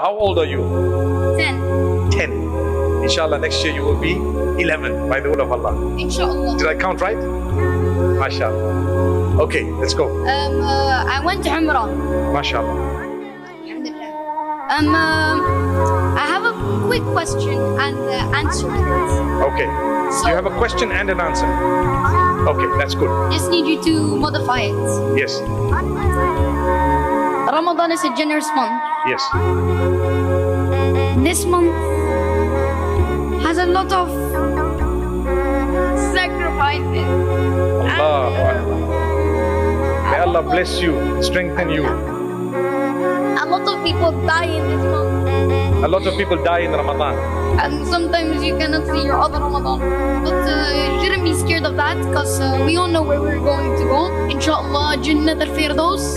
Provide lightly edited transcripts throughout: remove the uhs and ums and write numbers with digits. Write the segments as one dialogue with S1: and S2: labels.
S1: How old are you?
S2: 10.
S1: 10. Inshallah, next year you will be 11 by the will of Allah.
S2: Inshallah.
S1: Did I count right? MashaAllah. Okay, let's go.
S2: I went to Umrah.
S1: MashaAllah.
S2: I have a quick question and answer to it.
S1: Okay. You have a question and an answer. Okay, that's good.
S2: Just need you to modify it.
S1: Yes.
S2: Ramadan is a generous month.
S1: Yes.
S2: This month has a lot of sacrifices.
S1: Allah. May Allah bless you, strengthen you.
S2: A lot of people die in this month.
S1: A lot of people die in Ramadan.
S2: And sometimes you cannot see your other Ramadan. But you shouldn't be scared of that because we all know where we're going to go. Inshallah, Jannat al-Firdaus.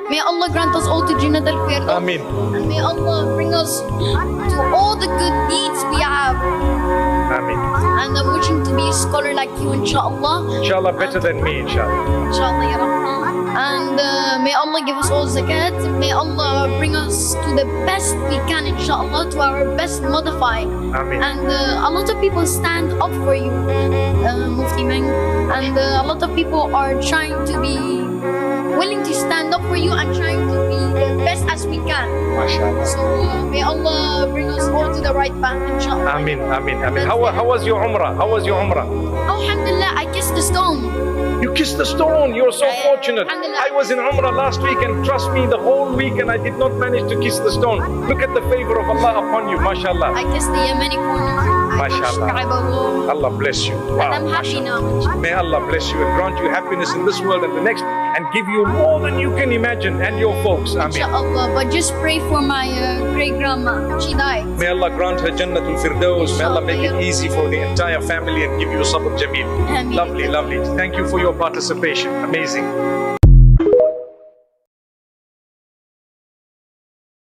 S2: May Allah grant us all to Jannat al-Firdaus.
S1: Ameen.
S2: And may Allah bring us to all the good deeds we have.
S1: Ameen.
S2: And I'm wishing to be a scholar like you, inshallah.
S1: Inshallah, better than me, inshallah.
S2: Inshallah, ya Rabbi. And may Allah give us all zakat. May Allah bring us to the best we can, inshallah, to our best modify.
S1: Ameen.
S2: And a lot of people stand up for you, Mufti Meng. And a lot of people are trying to be willing to stand up for you and trying to be the best as we can.
S1: MashaAllah.
S2: So may Allah bring us all to the right path, inshallah.
S1: Ameen, ameen, ameen. How was your Umrah? How was your Umrah?
S2: Alhamdulillah, I kissed the stone.
S1: You kissed the stone. You're so fortunate.
S2: Alhamdulillah.
S1: I was in Umrah last week, and trust me, the whole week, and I did not manage to kiss the stone. Look at the favor of Allah upon you, mashallah.
S2: I kissed the Yemeni corner.
S1: Mashallah. Allah bless you. Wow.
S2: And I'm happy now, inshallah.
S1: May Allah bless you and grant you happiness in this world and the next, and give you more than you can imagine, and your folks. Ameen.
S2: Inshallah. But just pray for my great grandma. She died.
S1: May Allah grant her Jannatul Firdaus. May Allah make it easy for the entire family and give you sabr jameel.
S2: Ameen.
S1: Lovely, lovely. Thank you for your participation. Amazing.